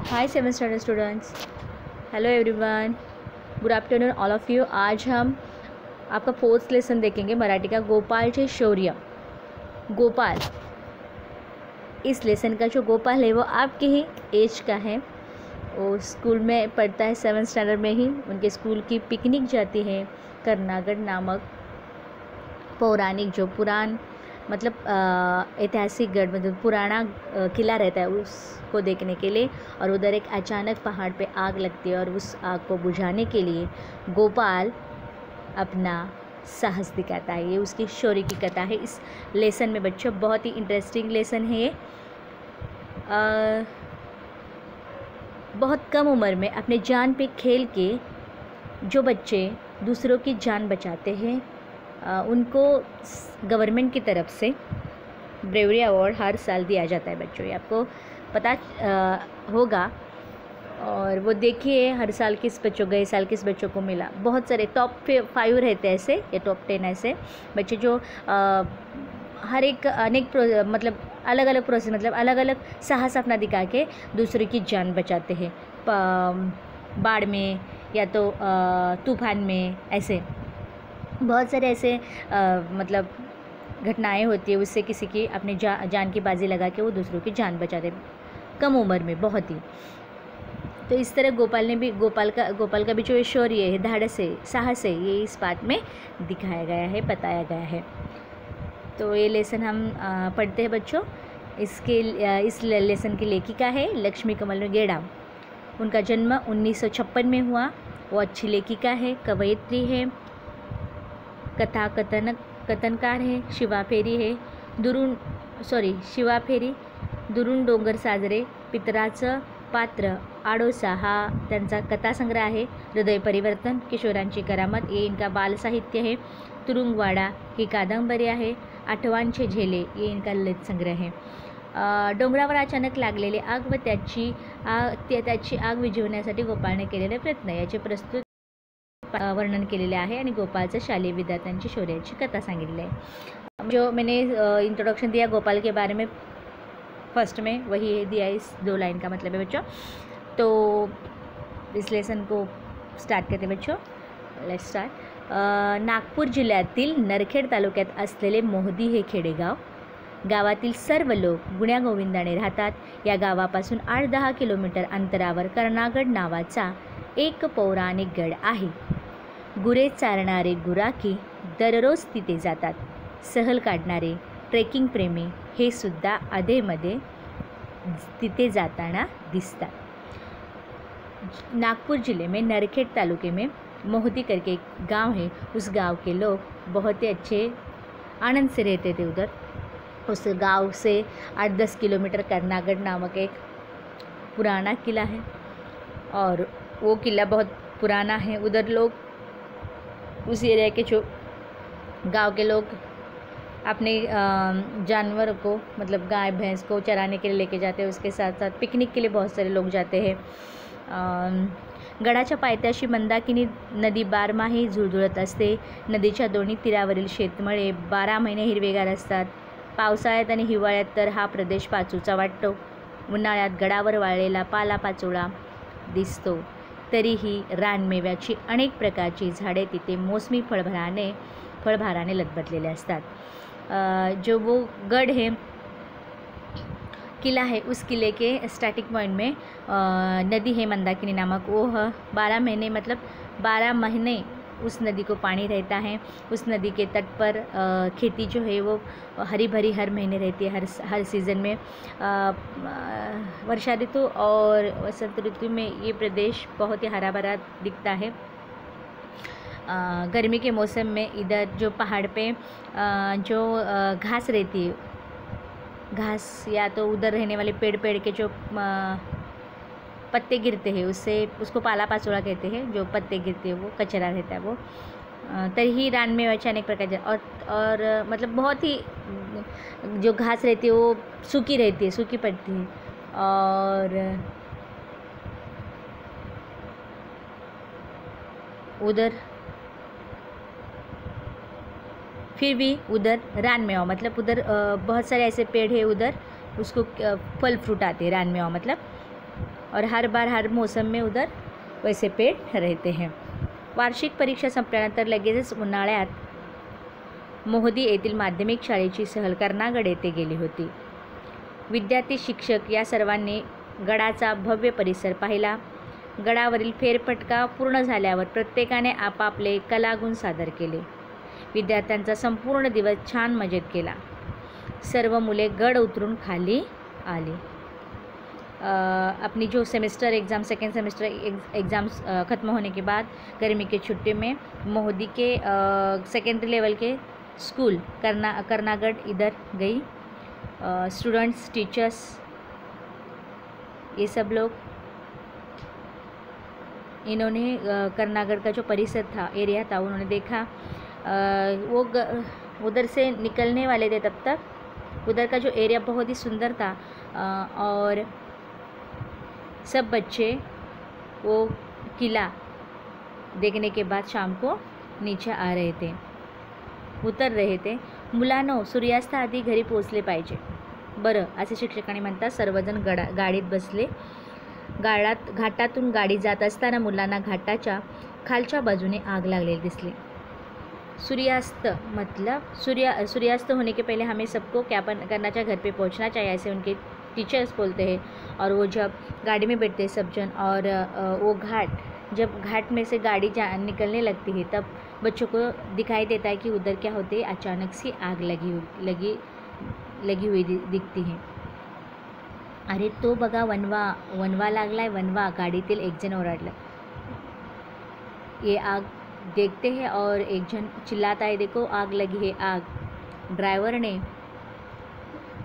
High 7th standard students, hello everyone, good afternoon all of you. आज हम आपका 4th lesson देखेंगे मराठी का, गोपालचे शौर्य। गोपाल, इस लेसन का जो गोपाल है वो आपके ही एज का है। वो स्कूल में पढ़ता है 7th स्टैंडर्ड में ही। उनके स्कूल की पिकनिक जाती है करनागढ़ नामक पौराणिक, जो पुरान मतलब ऐतिहासिक गढ़, मतलब पुराना किला रहता है, उसको देखने के लिए। और उधर एक अचानक पहाड़ पे आग लगती है और उस आग को बुझाने के लिए गोपाल अपना साहस दिखाता है। ये उसकी शौर्य की कथा है इस लेसन में बच्चों। बहुत ही इंटरेस्टिंग लेसन है ये। बहुत कम उम्र में अपने जान पे खेल के जो बच्चे दूसरों की जान बचाते हैं उनको गवर्नमेंट की तरफ से ब्रेवरी अवार्ड हर साल दिया जाता है बच्चों। ये आपको पता होगा। और वो देखिए हर साल किस बच्चों, गए साल किस बच्चों को मिला। बहुत सारे टॉप 5 रहते हैं ऐसे, या टॉप 10 ऐसे बच्चे जो हर एक अनेक मतलब अलग अलग प्रोसेस, मतलब अलग अलग साहस अपना दिखा के दूसरे की जान बचाते हैं। बाढ़ में या तो तूफान में, ऐसे बहुत सारे ऐसे मतलब घटनाएं होती है, उससे किसी की अपनी जान की बाजी लगा के वो दूसरों की जान बचाते कम उम्र में बहुत ही। तो इस तरह गोपाल का भी जो शौर्य है, धाड़स है, साहस है, ये इस पाठ में दिखाया गया है, बताया गया है। तो ये लेसन हम पढ़ते हैं बच्चों। इस लेसन की लेखिका है लक्ष्मी कमल गेड़ा। उनका जन्म 1956 में हुआ। वो अच्छी लेखिका है, कवयित्री है, कथा कथनकार है, शिवाफेरी है, शिवाफेरी, दुरून डोंगर साजरे, पितराचं पात्र, आडोसा हा त्यांचा कथासंग्रह आहे। हृदय परिवर्तन, किशोरांची करामत, ये इनका बाल साहित्य है। तुरुंगवाडा ही कादंबरी आहे। आठवांचे झेले ये इनका ललित संग्रह है। डोंगरावर अचानक लागलेली आग व त्याची आग विझवण्यासाठी गोपाळने केलेले प्रयत्न याचे प्रस्तुत वर्णन केलेले आहे आणि गोपालचं शालेय विद्यार्थ्यांची शौर्याची कथा सांगितली है। जो मैंने इंट्रोडक्शन दिया गोपाल के बारे में फर्स्ट में, वही दिया इस 2 लाइन का मतलब है बच्चों। तो इस लेसन को स्टार्ट करते बच्चों। Let's start. नागपूर जिल्ह्यातील नरखेड तालुक्यात असलेले मोहदी हे खेडेगाव, गावातील सर्व लोक गुण्यागोविंदाने राहतात। या गावापासून 8-10 किलोमीटर अंतरावर कर्नागढ़ नावाचा एक पौराणिक गड आहे। गुरे चारणारे गुराखी दररोज तिथे जातात। सहल काढणारे ट्रेकिंग प्रेमी हे सुद्धा अधेमध्ये तिथे जाताना दिसतात। नागपुर ज़िले में नरखेड़ तालुके में मोहदी करके एक गांव है। उस गांव के लोग बहुत ही अच्छे आनंद से रहते थे उधर। उस गांव से 8-10 किलोमीटर कर्नागढ़ नामक एक पुराना किला है और वो किला बहुत पुराना है। उधर लोग, उस एरिया के जो गांव के लोग अपने जानवर को, मतलब गाय भैंस को चराने के लिए लेके जाते हैं। उसके साथ साथ पिकनिक के लिए बहुत सारे लोग जाते हैं। गडाच्या पायथ्याशी मंदाकिनी नदी बारमाही झुळझुळत असते। नदीच्या दोन्ही तीरावरील शेतमळे 12 महिने हिरवेगार असतात। पावसाळ्यात आणि हिवाळ्यात तर हा प्रदेश पाचूचा वाटतो। उन्हाळ्यात गडावर वाळलेला पालापाचोळा दिसतो। तरीही रानमेव्याची अनेक प्रकारची झाडे तिथे मोसमी फळभाराने लदबदलेले असतात। जो वो गढ़ है, किला है, उस किले के स्टार्टिंग पॉइंट में नदी है मंदाकिनी नामक। वो 12 महीने, मतलब 12 महीने उस नदी को पानी रहता है। उस नदी के तट पर खेती जो है वो हरी भरी हर महीने रहती है, हर सीज़न में। वर्षा ऋतु और वसंत ऋतु में ये प्रदेश बहुत ही हरा भरा दिखता है। गर्मी के मौसम में इधर जो पहाड़ पे जो घास रहती है, घास या तो उधर रहने वाले पेड़ के जो पत्ते गिरते हैं, उसको पाला पाचोड़ा कहते हैं। जो पत्ते गिरते हैं वो कचरा रहता है वो। तभी रान में अनेक प्रकार और मतलब बहुत ही जो घास रहती है वो सूखी रहती है, सूखी पड़ती है। और उधर फिर भी उधर रानमेवा, मतलब उधर बहुत सारे ऐसे पेड़ है उधर, उसको फल फ्रूट आते हैं। रानमेवा मतलब और हर बार हर मौसम में उधर वैसे पेड़ रहते हैं. वार्षिक परीक्षा संपल्यानंतर लगेचच उन्हाळ्यात मोहदी येथील माध्यमिक शाळेची सहल कर्नागड येथे गेली होती. विद्यार्थी, शिक्षक या सर्वांनी गडाचा भव्य परिसर पाहिला. गडावरील फेरफटका पूर्ण झाल्यावर प्रत्येकाने आपापले कलागुण सादर केले. विद्यार्थ्यांचा संपूर्ण दिवस छान मजेत गेला. सर्व मुले गड उतरून खाली आली. अपनी जो semester exam second semester exams ख़त्म होने के बाद गर्मी की छुट्टी में मोहदी के सेकेंडरी लेवल के स्कूल कर्नागढ़ इधर गई. स्टूडेंट्स, टीचर्स, ये सब लोग इन्होंने कर्नागढ़ का जो परिसर था, एरिया था, उन्होंने देखा. वो उधर से निकलने वाले थे तब तक उधर का जो एरिया बहुत ही सुंदर था. और सब बच्चे वो किला देखने के बाद शाम को नीचे आ रहे थे, उतर रहे थे. मुलांनो, सूर्यास्ताआधी घरी पोचले पाहिजे. बरं, असे शिक्षकांनी म्हणतात. सर्वजण गाडीत बसले. घाटातून गाडी जात असताना मुलांना घाटाच्या खालच्या बाजूने आग लागलेली दिसली. सूर्यास्त मतलब सूर्यास्त होने के पहले हमें सबको क्या करना चाहिए, घर पे पहुंचना चाहिए, ऐसे उनके टीचर्स बोलते हैं. और वो जब गाड़ी में बैठते हैं सब जन, और वो जब घाट में से गाड़ी निकलने लगती है, तब बच्चों को दिखाई देता है कि उधर क्या होते है, अचानक सी आग लगी हुई दिखती है. अरे तो बघा, वनवा लागलाय, वनवा, गाडीतील एक जण ओरडला. ये आग देखते हैं और एक जन चिल्लाता है, देखो आग लगी है, आग. ड्रायव्हरने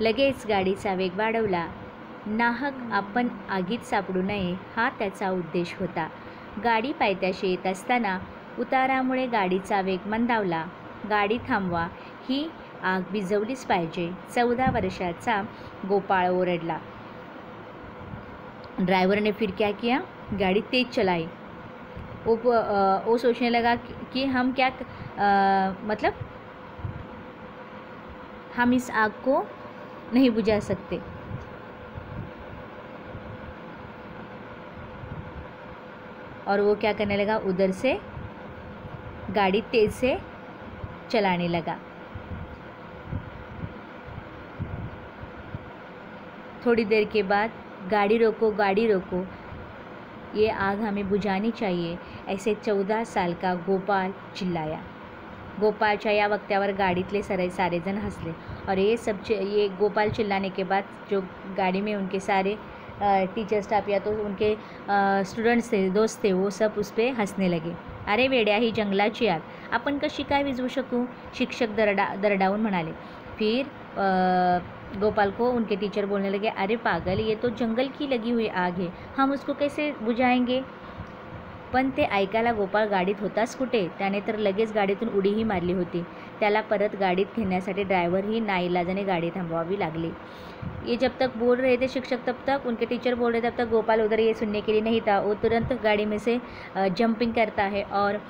लगेच गाडीचा वेग वाढवला. नाहक आपण आगीत सापडू नये हा त्याचा उद्देश होता. गाडी पायथ्याशी येत असताना उतारामुळे गाडीचा वेग मंदावला. गाडी थांबवा, ही आग विझवलीच पाहिजे. 14 वर्षाचा गोपाळ ओरडला. ड्राइवर ने फिर क्या किया, गाड़ी तेज़ चलाई. वो सोचने लगा कि हम क्या मतलब हम इस आग को नहीं बुझा सकते. और वो क्या करने लगा, उधर से गाड़ी तेज़ से चलाने लगा. थोड़ी देर के बाद, गाड़ी रोको, गाड़ी रोको, ये आग हमें बुझानी चाहिए, ऐसे 14 साल का गोपाल चिल्लाया. गोपालच्या या वक्त्यावर गाडीतले सारे जन हंसले. और ये गोपाल चिल्लाने के बाद जो गाड़ी में उनके सारे टीचर स्टाफ या तो उनके स्टूडेंट्स थे, दोस्त थे, वो सब उस पर हंसने लगे. अरे वेड्या, ही जंगलाची आग आपण कशी काय विझवू शकू, शिक्षक दरडावून म्हणाले. फिर गोपाल को उनके टीचर बोलने लगे, अरे पागल, ये तो जंगल की लगी हुई आग है, हम उसको कैसे बुझाएंगे. पण ते ऐकायला गोपाळ गाडीत होताच कुठे, त्याने तर लगेच गाडीतून उडीही मारली होती. त्याला परत गाडीत घेण्यासाठी ड्रायव्हरही नाईलाजाने गाडी थांबवावी लागली. ये जब तक बोल रहे थे शिक्षक, तब तक उनके टीचर बोल रहे थे, तब तक गोपाल उधर ये सुनने के लिए नहीं था. वो तुरंत गाड़ी में से जंपिंग करता है और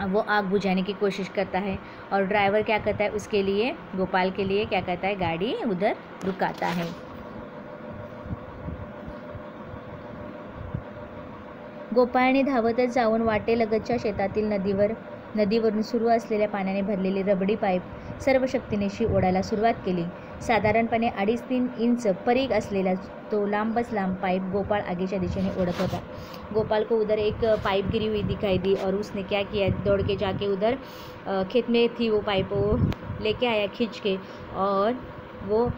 वो आग बुझाने की कोशिश करता है. और ड्राइवर क्या करता है, उसके लिए, गोपाल के लिए क्या करता है, गाड़ी उधर रुकाता है. गोपाळने धावतच जाऊन वाटेलगतच्या शेतातील नदीवरून सुरू असलेल्या पाण्याने भरलेली रबडी पाईप सर्व शक्तीनिशी ओढायला सुरुवात केली. साधारणपणे 2.5-3 इंच परीघ असलेला तो लांबच लांब पाइप गोपाल आगेच्या दिशेने ओढत होता. गोपाल को उधर एक पाइप गिरी हुई दिखाई दी और उसने क्या किया, दौड़ के जाके उधर खेत में थी वो पाइप, वो लेके आया खींच के, और वो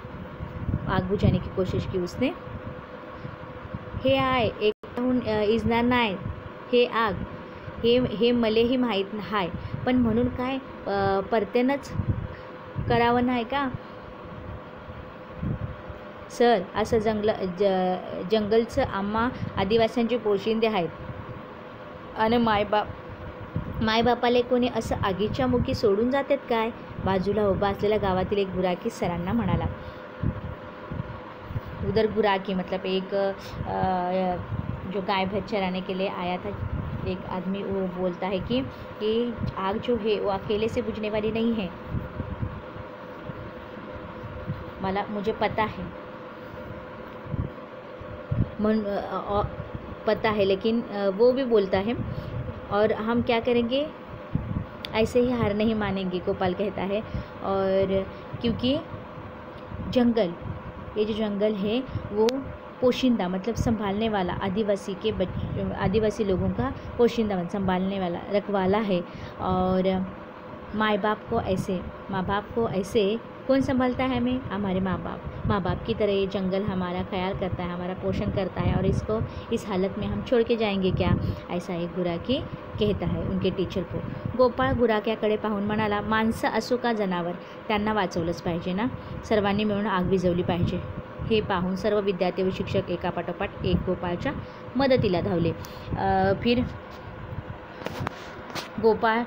आग बुझाने की कोशिश की उसने. हे आय एकहून इजणार नाही, हे आग, हे मलेही माहीत आहे, पण म्हणून काय परतेनच करावं नाही का सर. असं जंगलचं आम्हा आदिवासींचे पोशिंदे आहेत आणि मायबापाले कोणी असं आगीच्या मुखी सोडून जातात काय. बाजूला उभा असलेल्या गावातील एक गुराखी सरांना म्हणाला. उधर गुराखी मतलब एक जो गाय भैंस चराने के लिए आया था एक आदमी, वो बोलता है कि आग जो है वो अकेले से बुझने वाली नहीं है, मुझे पता है. पता है, लेकिन वो भी बोलता है और हम क्या करेंगे, ऐसे ही हार नहीं मानेंगे, गोपाल कहता है। और क्योंकि जंगल, ये जो जंगल है वो पोशिंदा मतलब संभालने वाला, आदिवासी लोगों का पोशिंदा संभालने वाला रखवाला है। और माँ बाप को ऐसे कौन संभालता है हमें? हमारे माँ बाप की तरह ये जंगल हमारा ख्याल करता है, हमारा पोषण करता है, और इसको इस हालत में हम छोड़ के जाएंगे क्या? ऐसा एक गुराखी कहता है उनके टीचर को। गोपाळ गुराख्याकडे पाहून म्हणाला, माणसं असो का जनावर, त्यांना वाचवलंच पाहिजे ना, सर्वांनी मिळून आग विझवली पाहिजे। हे पाहून सर्व विद्यार्थी व शिक्षक एकापाठोपाठ एक गोपाळच्या मदतीला धावले। फिर गोपाल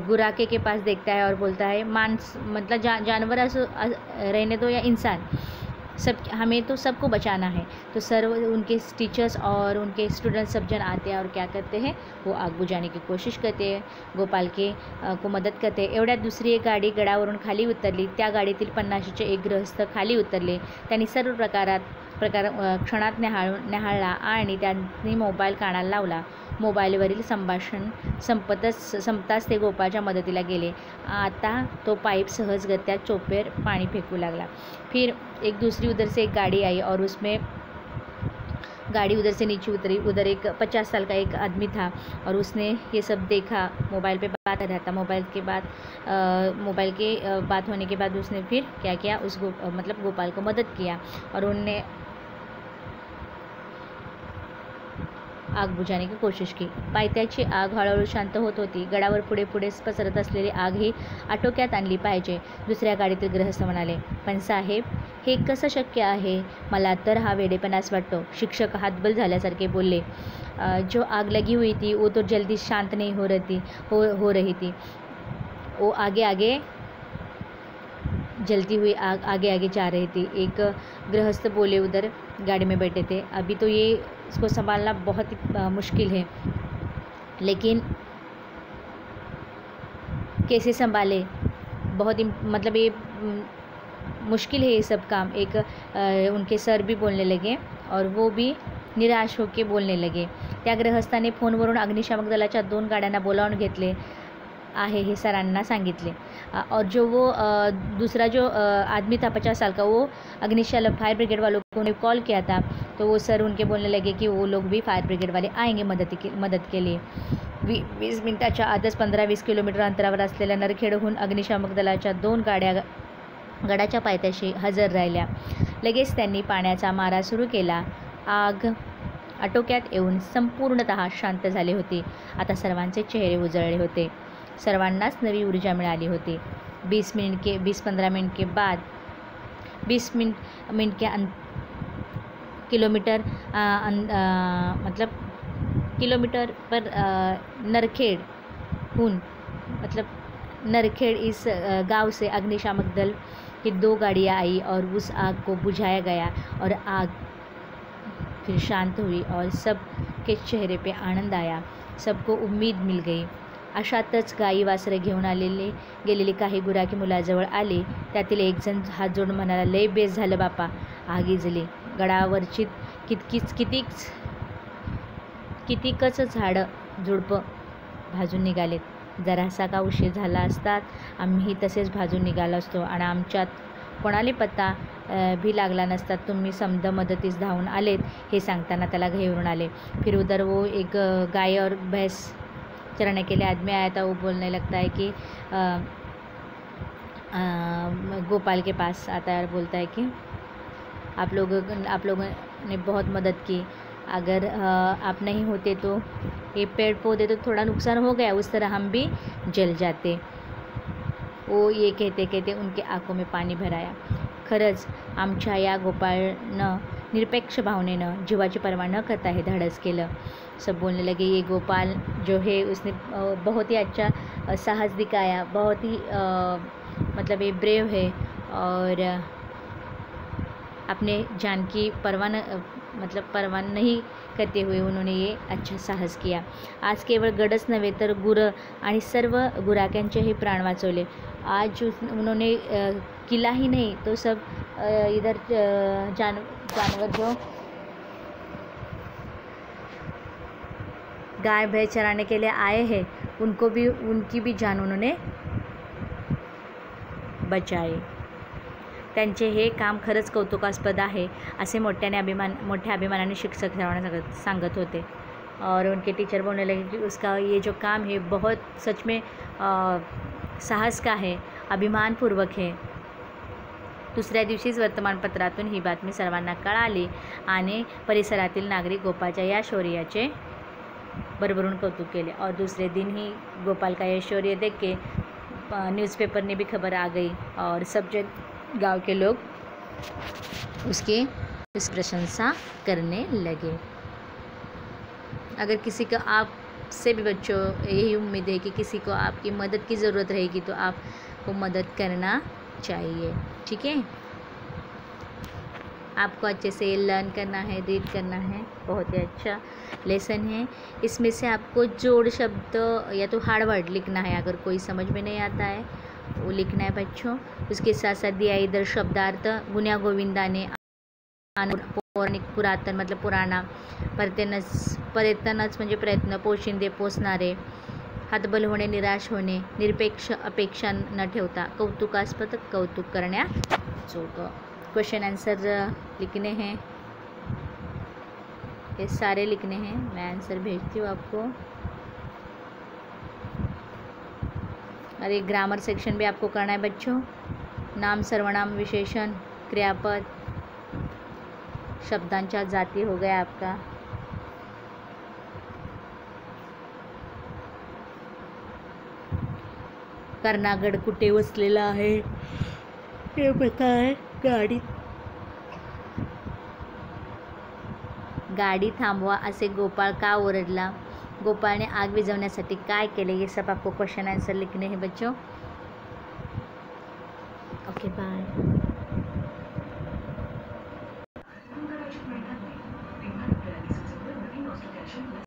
गुराखे के पास देखता है और बोलता है, मतलब जानवर रहने दो या इंसान, सब हमें तो सबको बचाना है। तो सर्व उनके टीचर्स और उनके स्टूडेंट्स सब जन आते हैं और क्या करते हैं, वो आग बुझाने की कोशिश करते हैं, गोपाल को मदत करते हैं। एवढ्यात दुसरी एक गाडी गडावरून खाली उतरली। त्या गाडीतील 50चे एक गृहस्थ खाली उतरले। त्यांनी सर्व प्रकार क्षणात न्याहाळला आणि त्यांनी मोबाईल कानाला लावला। मोबाईलवरील संभाषण संपताच ते गोपाळच्या मदतीला गेले। आता तो पाईप सहजगत्या चोपेर पाणी फेकू लागला। फिर एक दूसरी उधर से एक गाड़ी आई और उसमें गाड़ी उधर से नीचे उतरी। उधर एक 50 साल का एक आदमी था और उसने ये सब देखा, मोबाइल पे बात कर रहा था। मोबाइल के बात होने के बाद उसने फिर क्या किया, मतलब गोपाल को मदद किया और उनने आग बुझाने की कोशिश की। पायथ्याची आग हळूहळू शांत होत होती। गडावर पुढे पसरत असलेली आग ही आटोक्यात आणली पाहिजे, दुसऱ्या गाडीतील गृहस्थ म्हणाले। पण साहेब, हे कसं शक्य आहे? मला तर हा वेडेपणाच वाटतो, शिक्षक हातबल झाल्यासारखे बोलले। जो आग लगी हुई थी वो तो जल्दी शांत नहीं हो रही थी। वो आगे जलती हुई आग आगे जा रही थी। एक गृहस्थ बोले, उधर गाड़ी में बैठे थे, अभी तो ये इसको संभालना बहुत ही मुश्किल है, लेकिन कैसे संभाले, बहुत ही मतलब ये मुश्किल है ये सब काम। एक उनके सर भी बोलने लगे और वो भी निराश होकर बोलने लगे। त्या गृहस्थाने फोनवरून अग्निशामक दलाच्या 2 गाड्यांना बोलावून घेतले आहे हे सरांना सांगितले। और जो वो दूसरा जो आदमी था 50 साल का, वो अग्निशामक फायर ब्रिगेड वालों को ने कॉल किया था। तो वो सर उनके बोलने लगे कि वो लोग भी फायर ब्रिगेड वाले आएंगे मदद के लिए। 20 मिनिटाच्या आतच 15-20 किलोमीटर अंतरावर असलेल्या नरखेडहून अग्निशामक दलाच्या 2 गाड्या गडाच्या पायथ्याशी हजर राहिल्या। लगेच त्यांनी पाण्याचा मारा सुरू केला। आग आटोक्यात येऊन संपूर्णतः शांत झाली होती। आता सर्वांचे चेहरे उजळले होते, सर्वांनाच नवी ऊर्जा मिळाली होती। 20-15 मिनट के बाद 20 मिनट के किलोमीटर पर नरखेड़ इस गांव से अग्निशामक दल की 2 गाड़ियाँ आई और उस आग को बुझाया गया और आग फिर शांत हुई और सब के चेहरे पे आनंद आया, सबको उम्मीद मिल गई। अशातच गाई वासरे घेऊन गेलेली काही गुराखी मुलाजवळ आले। त्यातील एक जण हात जोडून म्हणाला, लय बेस झालं बापा, आग इजली। गडावरची कितीकच झाडं झुडपं भाजून निघालेत। जरासा का उशीर झाला असतात आम्हीही तसेच भाजून निघालो असतो आणि आमच्यात कोणाला पत्ता भी लागला नसता, तुम्ही समद मदतीस धावून आलेत हे सांगताना त्याला घेऊन आले। फिर उधर वो एक गाय और भैंस चराने के लिए आदमी आया था। वो बोलने लगता है कि गोपाल के पास आता है और बोलता है कि आप लोगों ने बहुत मदद की, अगर आप नहीं होते तो ये पेड़ पौधे तो थोड़ा नुकसान हो गया, उस तरह हम भी जल जाते। वो ये कहते उनके आंखों में पाणी भर आया। खरंच आमच्या या गोपाळनं निरपेक्ष भावनेनं जीवाची पर्वा न करता हे धाडस केलं। सब बोलने लगे, ये गोपाल जो है उसने बहुत ही अच्छा साहस दिखाया, बहुत ही मतलब ये ब्रेव है और अपने जान की परवाह नहीं करते हुए उन्होंने ये अच्छा साहस किया। आज केवळ गडच नव्हे तर गुरं आणि सर्व गुराख्यांचेही प्राण वाचवले। आज उन्होंने किला ही नहीं तो सब इधर जानवर जो गाय भैंस चराने के लिए आए हैं उनको भी, उनकी भी जान उन्होंने बचाई. त्यांचे हे काम खरंच कौतुकास्पद आहे असे मोठ्या अभिमानाने शिक्षक सर्वांना सांगत होते. और उनके टीचर बोलने लगे कि उसका ये जो काम है बहुत सच में साहस का है, अभिमानपूर्वक है. दुसऱ्या दिवशीच वर्तमानपत्रातून ही बातमी सर्वांना कळाली आणि परिसरातील नागरिक गोपाळच्या या शौर्याचे भरभरून कौतुक केले. और दूसरे दिन ही गोपाल का यह शौर्य देख के न्यूज़पेपर में भी खबर आ गई और सब गांव के लोग उसकी प्रशंसा करने लगे. अगर किसी को आपसे भी बच्चों यही उम्मीद है कि किसी को आपकी मदद की ज़रूरत रहेगी तो आपको मदद करना चाहिए. ठीक है, आपको अच्छे से लर्न करना है, रीड करना है. बहुत ही अच्छा लेसन है. इसमें से आपको जोड़ शब्द या तो हार्ड वर्ड लिखना है, अगर कोई समझ में नहीं आता है वो लिखना है बच्चों. उसके साथ साथ दिया इधर शब्दार्थ गुन्या गोविंदाने पौराणिक पुरातन मतलब पुराणा, पर्यटनच म्हणजे प्रयत्न, पोशिंदे पोचणारे, हतबल होणे, निराश होणे, निरपेक्ष अपेक्षा न ठेवता, कौतुकास्पद कौतुक करण्याजोगं. क्वेश्चन आंसर लिखने हैं, ये सारे लिखने हैं. मैं आंसर भेजती हूँ आपको. और ये ग्रामर सेक्शन भी आपको करना है बच्चों. नाम, सर्वनाम, विशेषण, क्रियापद, शब्दांच्या जाती हो गया आपका. कर्नागड कुठे वसलेला आहे हे पता आहे. गाडी थांबवा असे गोपाळ का ओरडला. गोपाळने आग विझवण्यासाठी काय केले. ये सब आपको क्वेश्चन आंसर लिखने हैं बच्चों. Okay bye.